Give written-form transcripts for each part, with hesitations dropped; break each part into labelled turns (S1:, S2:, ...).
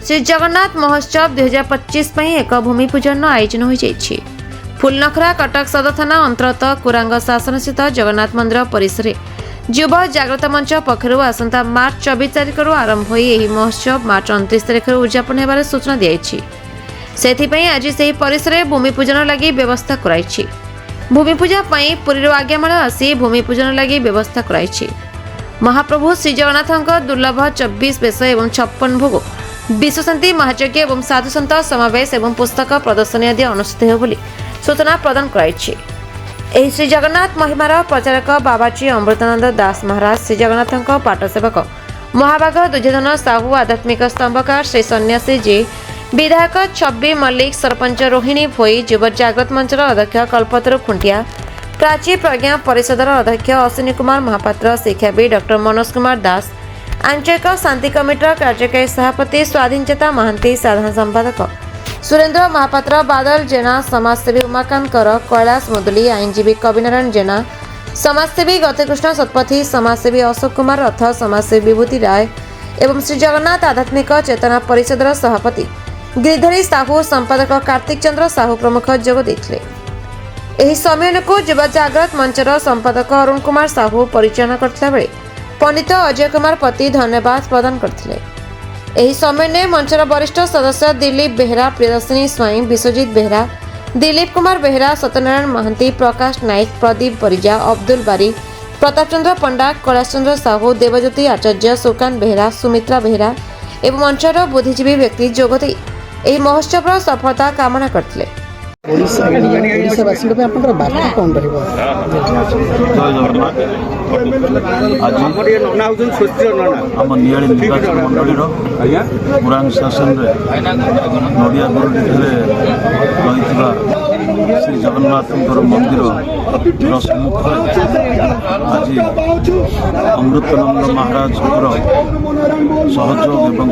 S1: श्री जगन्नाथ महोत्सव 2025 एक भूमि पूजन आयोजन हो जाइछि। फुलनखरा कटक सदर थाना अंतर्गत कुरांग शासन स्थित जगन्नाथ मंदिर परिसर युव जागृत मंच पक्षर आसंता मार्च 24 तारिख आरंभ हो महोत्सव मार्च 29 तारिख उद्यापन होबार सूचना दी। से आज से परिसर में भूमि पूजन लगी व्यवस्था कराई। भूमि पूजा पुरी आज्ञामाल आसी भूमि पूजन लगी व्यवस्था कराई। महाप्रभु श्री जगन्नाथ दुर्लभ 24 बेश एवं 56 भोग विश्वशांति महायज्ञ एवं साधुसंत समावेश एवं पुस्तक प्रदर्शनी आदि अनुष्ठित हो सूचना प्रदान कराई। श्री जगन्नाथ महिमार प्रचारक बाबाजी अमृतानंद दास महाराज, श्री जगन्नाथ पाटसेवक महाभाग दुर्योधन साहू, आध्यात्मिक स्तंभकार श्री सन्यासी जी, विधायक छब्बी मल्लिक, सरपंच रोहिणी भोई, युव जागृत मंचर अध्यक्ष कल्पतरु खुंटिया, प्राची प्रज्ञा परिषदर अध्यक्ष अश्विनी कुमार महापात्र, शिक्षाविद डॉक्टर मनोज कुमार दास, आंचलिक शांति कमिटर कार्यकारी सभापति स्वाधीनचेता महांती, साधारण संपादक सुरेंद्र महापात्र, बादल जेना, समाजसेवी उमाकांत कर, कैलाश मुदुली, आईनजीवी कविनारायण जेना, समाजसेवी गतिकृष्ण शतपथी, समाजसेवी अशोक कुमार रथ, समाजसेवी विभूति राय एवं श्री जगन्नाथ आध्यात्मिक चेतना परिषदर सभापति गिरिधरी साहू, संपादक कार्तिक चंद्र साहू प्रमुख जोग देथिले। एही सम्मेलन को युवा जागृत मंचर संपादक अरुण कुमार साहू परिचालन करथिला बेले पंडित अजय कुमार पति धन्यवाद प्रदान करथिले। एही सम्मेलन में मंचर वरिष्ठ सदस्य दिलीप बेहरा, प्रियदर्शिनी स्वाई, विश्वजीत बेहरा, दिलीप कुमार बेहरा, सत्यनारायण महांती, प्रकाश नाइक, प्रदीप परिजा, अब्दुल बारी, प्रताप चंद्र पंडा, कैलाश चंद्र साहू, देवज्योति आचार्य, सुकांत बेहरा, सुमित्रा बेहरा एवं मंचर बुद्धिजीवी व्यक्ति जोगदे एही महोत्सव सफलता कामना करथिले।
S2: ओडिशावासी बार्ता कौन रहा
S3: आम नियाली निर्वाचन मंडल कुरांग शासन नड़िया गुरुटी रही श्री जगन्नाथ मंदिर सम्मुख आज अमृतानंद महाराज सहयोग एवं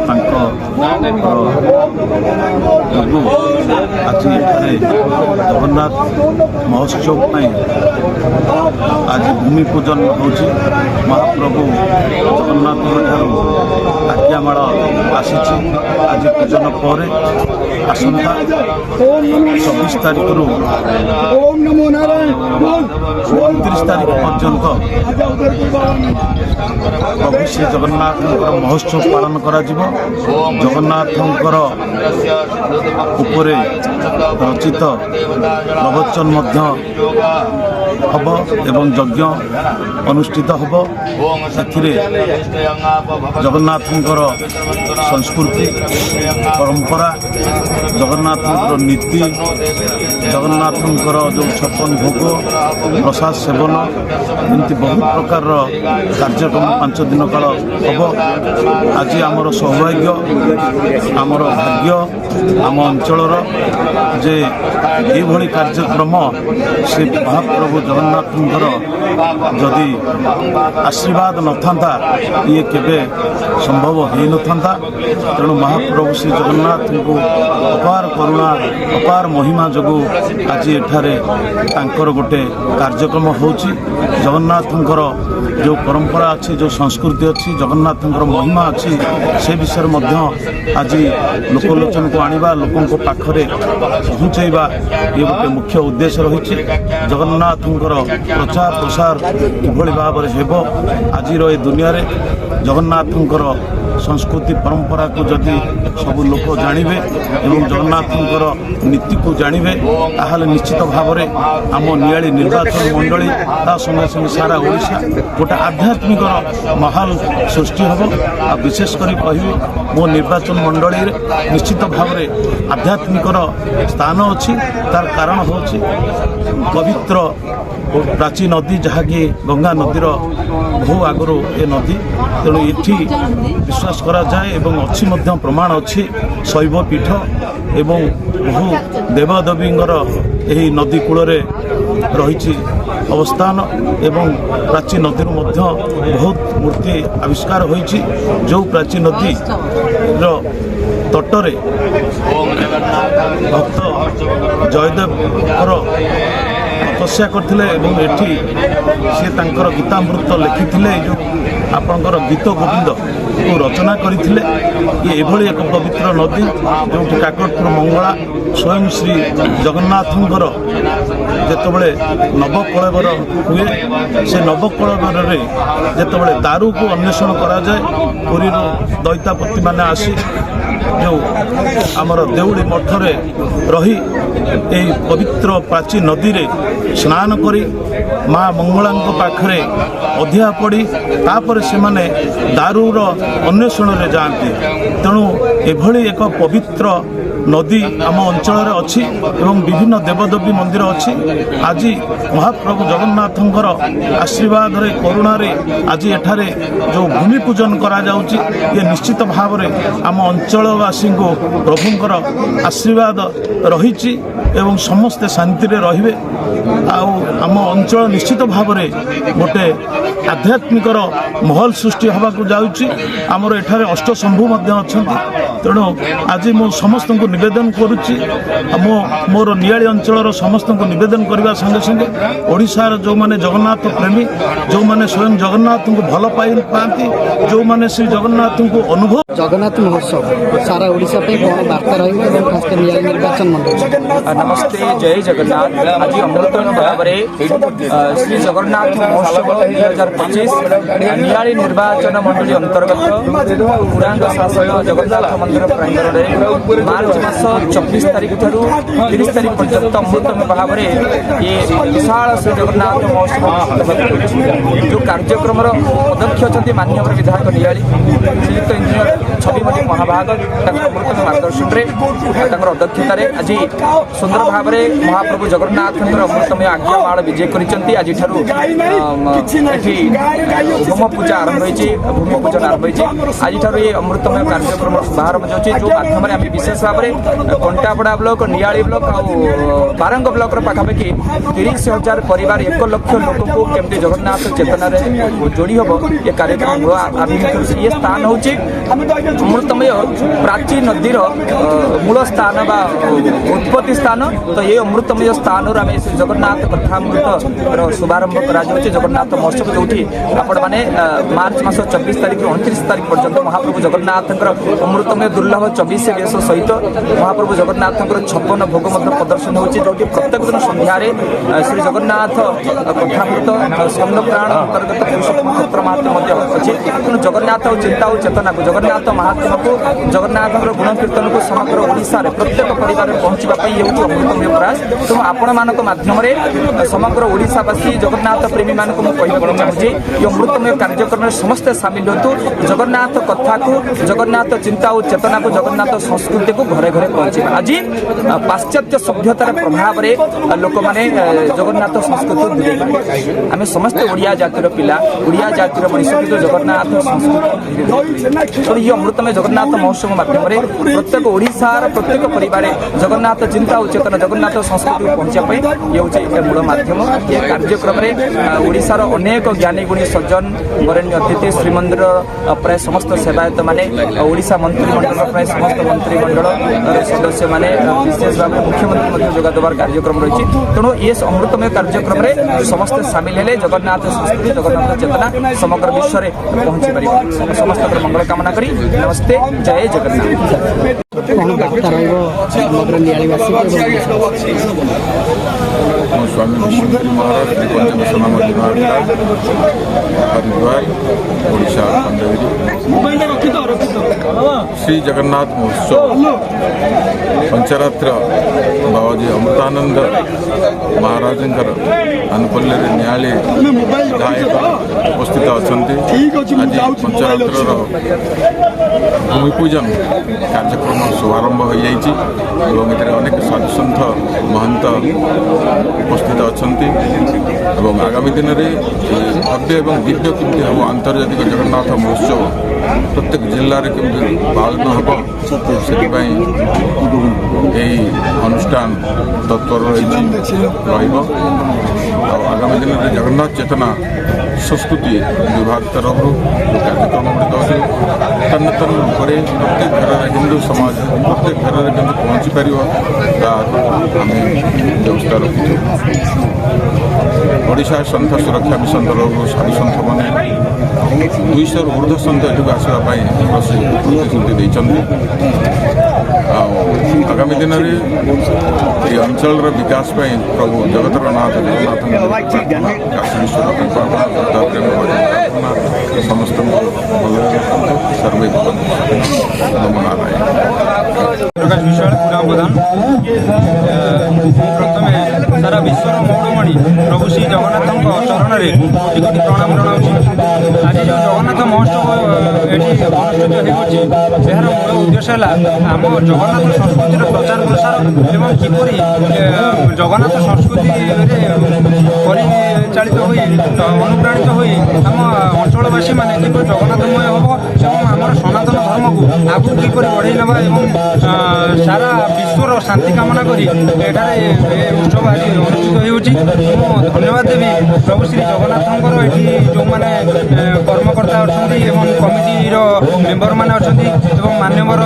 S3: आज जगन्नाथ महोत्सव आज भूमि पूजन हो महाप्रभु जगन्नाथ आज्ञामाल आसी आज पूजन पर आसंता 24 तारिख रु 29 तारिख पर्यंत प्रभु श्री जगन्नाथ महोत्सव पालन करा जगन्नाथ उपरे रचित प्रवचन हम एवं यज्ञ अनुष्ठित हम से जगन्नाथ संस्कृति परंपरा जगन्नाथ नीति जगन्नाथ जो 56 भोग प्रसाद सेवन एमती बहुत प्रकार कार्यक्रम 5 दिन काल हम आज आमर सौभाग्य आमर भाग्य आम अंचलर जे ये कार्यक्रम से महाप्रभु जगन्नाथ जदि आशीर्वाद न था ये केवे संभव हो न था। तेणु महाप्रभु श्री जगन्नाथ को अपार करुणा अपार महिमा जो आज एठारे तांकर गोटे कार्यक्रम होची जगन्नाथ जो परंपरा अच्छी जो संस्कृति अच्छी जगन्नाथ महिमा अच्छी से विषय मध्य आज लोकलोचन को आनिबा लोकों पाखरे पहुँचेबा ये गोटे मुख्य उद्देश्य रही जगन्नाथ प्रचार प्रसार किभली भाव में हेब आज दुनिया रे जगन्नाथ संस्कृति परंपरा को जदि सब लोक जानवे एवं जगन्नाथ नीति को जानवे ताहले निश्चित भाव में आम नियाली निर्वाचन मंडली ता संगे संगे सारा ओडिशा गोटे आध्यात्मिक माहौल सृष्टि हम आ विशेषकर कह मो निर्वाचन मंडली निश्चित भाव में आध्यात्मिक स्थान अच्छी तार कारण हो पवित्र प्राचीन नदी जहाँकि गंगा नदीर बहु आगुरी ए नदी तेणु ये विश्वास करा जाए एवं अच्छी प्रमाण अच्छी शैव पीठ एवं बहु देवदेवींगर यही नदी कूल रही अवस्थान एवं प्राचीन नदी बहुत मूर्ति आविष्कार होती जो प्राचीन नदी तटरे भक्त जयदेव ତପସ୍ୟା କରିଥିଲେ ଏବଂ ଏଠି ସେ ତାଙ୍କର ଗୀତାମୃତ ଲେଖିଥିଲେ। ଏ ଯେଉଁ ଆପଣଙ୍କର ଗୀତ ଗୋବିନ୍ଦକୁ ରଚନା କରିଥିଲେ। ଏଭଳି ଏକ ପବିତ୍ର ନଦୀ ଯେଉଁଠି କାକଟପୁର ମଙ୍ଗଳା ସ୍ୱୟଂ ଶ୍ରୀ ଜଗନ୍ନାଥଙ୍କର ଯେତେବେଳେ ନବକଳେବର ହୁଏ, ସେ ନବକଳେବରରେ ଯେତେବେଳେ ଦାରୁକୁ ଅନ୍ୱେଷଣ କରାଯାଏ, ପୁରୀରୁ ଦଇତାପତିମାନେ ଆସି ଯେଉଁ ଆମର ଦେଉଳି ମଠରେ ରହି ଏହି ପବିତ୍ର ପ୍ରାଚୀ ନଦୀରେ ସ୍ନାନ କରି ମା ମଙ୍ଗଳାଙ୍କ ପାଖରେ ଅଧିଆ ପଡ଼ି ତାପରେ ସେମାନେ ଦାରୁର ଅନ୍ୱେଷଣରେ ଯାଆନ୍ତି। ତେଣୁ ଏଭଳି ଏକ ପବିତ୍ର ନଦୀ ଆମ ଅଞ୍ଚଳରେ ଅଛି ଏବଂ ବିଭିନ୍ନ ଦେବଦେବୀ ମନ୍ଦିର ଅଛି। ଆଜି ମହାପ୍ରଭୁ ଜଗନ୍ନାଥଙ୍କର ଆଶୀର୍ବାଦରେ କରୁଣାରେ ଆଜି ଏଠାରେ ଯେଉଁ ଭୂମି ପୂଜନ କରାଯାଉଛି, ଇଏ ନିଶ୍ଚିତ ଭାବରେ ଆମ ଅଞ୍ଚଳବାସୀଙ୍କୁ ପ୍ରଭୁଙ୍କର ଆଶୀର୍ବାଦ ରହିଛି ଏବଂ ସମସ୍ତେ ଶାନ୍ତିରେ ରହିବେ। ଆଉ ଆମ ଅଞ୍ଚଳ ନିଶ୍ଚିତ ଭାବରେ ଗୋଟେ ଆଧ୍ୟାତ୍ମିକର ମହଲ ସୃଷ୍ଟି ହେବାକୁ ଯାଉଛି। ଆମର ଏଠାରେ ଅଷ୍ଟଶମ୍ଭୁ ମଧ୍ୟ ଅଛନ୍ତି। ତେଣୁ ଆଜି ମୁଁ ସମସ୍ତଙ୍କୁ ନିବେଦନ କରୁଛି, ମୋର ନିଆଳି ଅଞ୍ଚଳର ସମସ୍ତଙ୍କୁ ନିବେଦନ କରିବା ସଙ୍ଗେ ସଙ୍ଗେ ଓଡ଼ିଶାର ଯେଉଁମାନେ ଜଗନ୍ନାଥ ପ୍ରେମୀ, ଯେଉଁମାନେ ସ୍ୱୟଂ ଜଗନ୍ନାଥଙ୍କୁ ଭଲ ପାଆନ୍ତି, ଯେଉଁମାନେ ଶ୍ରୀ ଜଗନ୍ନାଥଙ୍କୁ ଅନୁଭବ।
S2: ଜଗନ୍ନାଥ ମହୋତ୍ସବ ସାରା ଓଡ଼ିଶା ପାଇଁ କ'ଣ ବାର୍ତ୍ତା ରହିବ ଏବଂ ଖାସ୍ କରି ନିଆଳି ନିର୍ବାଚନ ମଣ୍ଡଳୀ?
S4: नमस्ते, जय जगन्नाथ। आज अमृतन भाव श्री जगन्नाथ महोत्सव 2025 नियाली निर्वाचन मंडली अंतर्गत पुरांग शासन जगन्नाथ मंदिर प्रांगण में मार्च मास 24 तारीख ठारू 30 तारीख पर्यंत अमृतम भाव ये विशाल श्री जगन्नाथ महोत्सव जो कार्यक्रम अध्यक्ष अच्छा माननीय विधायक नियाली श्रीयुक्त इंजीनियर छविमणि महाभाग अमृतम मार्गदर्शन में अध्यक्षतार आज सुंदर भाव में महाप्रभु जगन्नाथ अमृतमय आज्ञामाल विजय करती। आज होम पूजा आरंभ होती, भूमि पूजन आरंभ होती। आज ये अमृतमय कार्यक्रम शुभारंभ होती, जो माध्यम आम विशेष भाव में कंटापड़ा ब्लॉक, नियाली ब्लॉक और बारंग ब्लॉक पाखापाखि 30,000 परिवार 1 लाख लोक को केमती जगन्नाथ चेतना जोड़ी हम ये कार्यक्रम ये स्थान हूँ अमृतमय प्राची नदीर मूल स्थान बा उत्पत्ति स्थान। तो ये अमृतमय स्थान आम जगन्नाथ कथामृत शुभारंभ करा जगन्नाथ महोत्सव जो आपण मैंने मार्च मास 24 तारीख 29 तारीख पर्यंत महाप्रभु जगन्नाथ अमृतमय दुर्लभ 24 वेश सहित महाप्रभु जगन्नाथ 56 भोग प्रदर्शन होती, जो प्रत्येक दिन सन्धार श्री जगन्नाथ कथामृत स्कंद प्राण अंतर्गत पुरुषोत्तम क्षेत्र महात्म्य अच्छी। तेणु जगन्नाथ चिंता और चेतना को जगन्नाथ महात्म्य को जगन्नाथ गुण कीर्तन को समग्र ओडिशा रे प्रत्येक परिवार पहुंचापी ये अमृतमय प्रयास। तेणु आपण मानक माध्यम समग्र ओडिशावासी जगन्नाथ प्रेमी मानक कहना चाहूँगी ये अमृतमय कार्यक्रम में समस्ते सामिल होतु। जगन्नाथ कथा को, जगन्नाथ चिंता और चेतना को, जगन्नाथ संस्कृति को घरे घरे पहुँचे। आज पाश्चात्य सभ्यतार प्रभाव में लोक मैंने जगन्नाथ संस्कृति दूरे आम समस्ते ओडिया जातिर पिला, ओडिया जातिर मनीष किंतु जगन्नाथ संस्कृति तो ये अमृतमय जगन्नाथ महोत्सव माध्यम प्रत्येक ओडिशार प्रत्येक परिवार जगन्नाथ चिंता और चेतना जगन्नाथ संस्कृति को पहुँचापी ये हूँ मूल माध्यम। ये कार्यक्रम में ओडिशार अनेक ज्ञानी गुणी सज्जन वरेण्य अतिथि श्रीमंदिर प्राय समस्त सेवायत मैंने ओडिशा मंत्रिमंडल प्राय समस्त मंत्रिमंडल सदस्य मैंने विशेष भाव में मुख्यमंत्री जोगदेवार कार्यक्रम रही। तेणु ये अमृतमय कार्यक्रम में समस्त सामिल है जगन्नाथ संस्कृति जगन्नाथ चेतना समग्र विश्व में पहुँची पार समस्त मंगल कामना करी नमस्ते, जय जगन्नाथ।
S5: स्वामी विष्णु महाराज पंचम सनाम हरिद्वार ओडिशा खंडगिरी श्री जगन्नाथ महोत्सव पंचरात्र बाबाजी अमृतानंद महाराज अनुकूल्य न्यायालय विधायक उपस्थित अच्छा। आज पंचरात्र भूमि पूजन कार्यक्रम शुभारंभ हो जाइए अनेक साधुसंत महंत उपस्थित अच्छा। आगामी दिन में भव्य और दिव्य केमती हम आंतर्जातिक जगन्नाथ महोत्सव प्रत्येक जिले में केमती पालन हम से अनुष्ठान तत्पर रही आगामी दिन में जगन्नाथ चेतना संस्कृति विभाग तरफ कार्यक्रम गुड़िक अच्छे तन तन रूप से प्रत्येक घर हिंदू समाज प्रत्येक घर में केमती पहुँची पार आम व्यवस्था रखी ओडिशा सन्थ सुरक्षा मिशन तरफ साधु सन्थ मैंने 200 ऊर्ध्व सन्थ एठू आसवाई प्रतिश्रुति देते आगामी दिन में ये अंचल विकास प्रभु जगतर नाथ जगन्नाथ काशी विश्वनाथ समस्त सर्वे नमो नारायण
S6: प्रकाश विश्वाल ग्राम प्रधान प्रथमे सारा विश्वर मौड़मणि प्रभु श्री जगन्नाथ चरण में कोटि कोटि प्रणाम जनाऊँ आज जो जगन्नाथ महोत्सव ये अनुष्ठित होर मूल उद्देश्य है आम जगन्नाथ संस्कृतिर प्रचार प्रसार एवं किपरि जगन्नाथ संस्कृति परिचालित हो अनुप्राणित हो आम अंचलवासी मैंने किपर जगन्नाथमय हम और आम सनातन धर्म को आगू किपर बढ़ई ना सारा विश्वर शांति कामना करी उत्सव आज अनुष्ठित हो धन्यवाद देवी प्रभु श्री जगन्नाथंकर ये जो मैंने कर्मकर्ता अच्छा कमिटीर मेम्बर मैंने अच्छा मान्यवर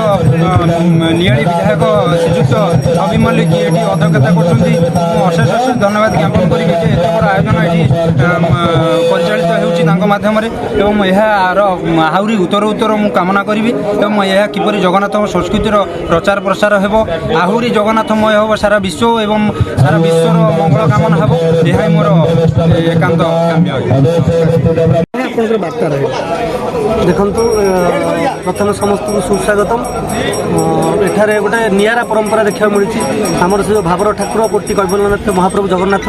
S6: नियाली विधायक श्रीजुक्त छवि मल्लिक ये अध्यक्षता करशेष अशेष धन्यवाद ज्ञापन करी एत बड़ आयोजन ये परिचालित होद्यम आहरी उत्तर उत्तर मु कामना करी यह किपरि जगन्नाथ संस्कृतिर प्रचार प्रसार हो आहरी जगन्नाथमय हो सारा विश्व एवं सारा विश्वर मंगल कामना हो यह मोर एकांत काम्य
S2: आपंकर बार्ता रहे देखु प्रथम समस्त को सुस्वागतम एठारे गोटे नियारा परंपरा देखा मिली आमर से भावर ठाकुर कोटि कैवल्यनाथ महाप्रभु जगन्नाथ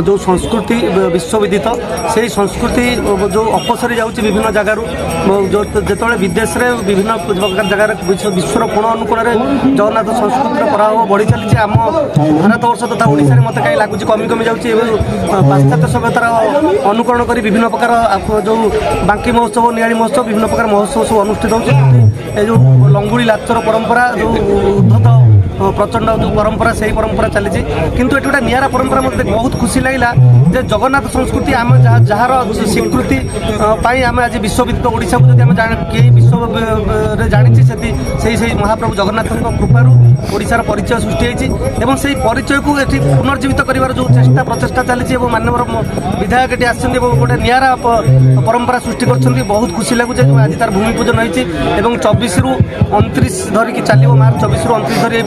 S2: जो संस्कृति विश्वविदित से संस्कृति जो अपसरी जाऊँगी विभिन्न जगार जो जो विदेश में विभिन्न प्रकार जगार विश्वर कोण अनुकूल जगन्नाथ संस्कृतिर प्रभाव बढ़ी चली आम भारतवर्ष तथा ओडिशा मत कहीं लगुच कमी कमी जाऊँगी पाश्चात्य सभ्यतार अनुकरण कर विभिन्न प्रकार जो बांकी महोत्सव नियाली महोत्सव विभिन्न प्रकार महोत्सव सब अनुष्ठित हो जो लंगुड़ी लाचर परंपरा जो उद्धत प्रचंड जो परंपरा से परंपरा चली किंतु ये गोटे नियारा परंपरा मतलब बहुत खुशी लगे जे जगन्नाथ संस्कृति आम जार स्वीकृति आम आज विश्वविदित ओडिशा को जब कई विश्व जानी से महाप्रभु जगन्नाथ कृपार ओडिशार परिचय सृष्टि होती से परिचय को ये पुनर्जीवित कर जो चेष्टा प्रचेषा चली मान्यवर विधायक ये आसते गोटे नियारा परंपरा सृष्टि कर बहुत खुशी लगुचे आज तार भूमि पूजन होती 24 रु 29 धरिकी चलो मार्च 24 रु 29 धरी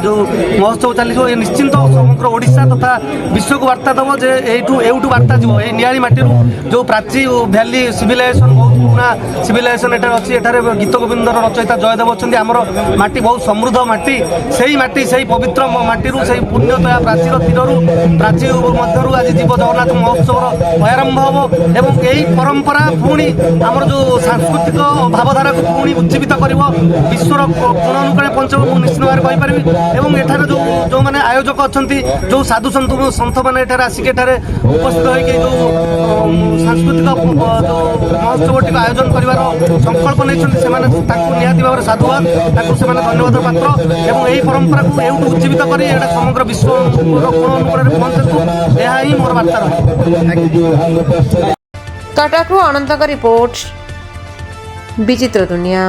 S2: जो महोत्सव चलो ये निश्चिंत समग्र ओडिशा तथा विश्व को वार्ता दब जे एठू वार्ता जीव ये नियाली माटी जो प्राची भैली सिविलाइजेशन बहुत पुराना सिविलाइजेशन एठार अच्छी एठार गीत गोविंदर रचयिता जयदेव अच्छा आमर माटी बहुत समृद्ध माटी से पवित्र माटी से पुण्यतया प्राचीर तीर प्राची मध्य आज जीव जगन्नाथ महोत्सव अयारंभ हम एवं यही परंपरा पुणी आमर जो सांस्कृतिक भावधारा को पुणी उज्जीवित कर विश्वर कोण अनुकूल पंचम निश्चित भाव में कहीपरि एवं एठार जो मैंने आयोजक अच्छा जो साधु सन्थ मैंने एठार आसिक एठार उपस्थित होकर जो सांस्कृतिक महोत्सव टी आयोजन कर संकल्प नहीं निहाती भाव में साधुवाद धन्यवाद पात्र एवं यही परंपरा को एवं उज्जीवित कर समग्र विश्व कोण अनुकूल पहुंचू यह ही मोर बार्ता रही
S1: कटकरू अनंत रिपोर्ट विचित्र दुनिया।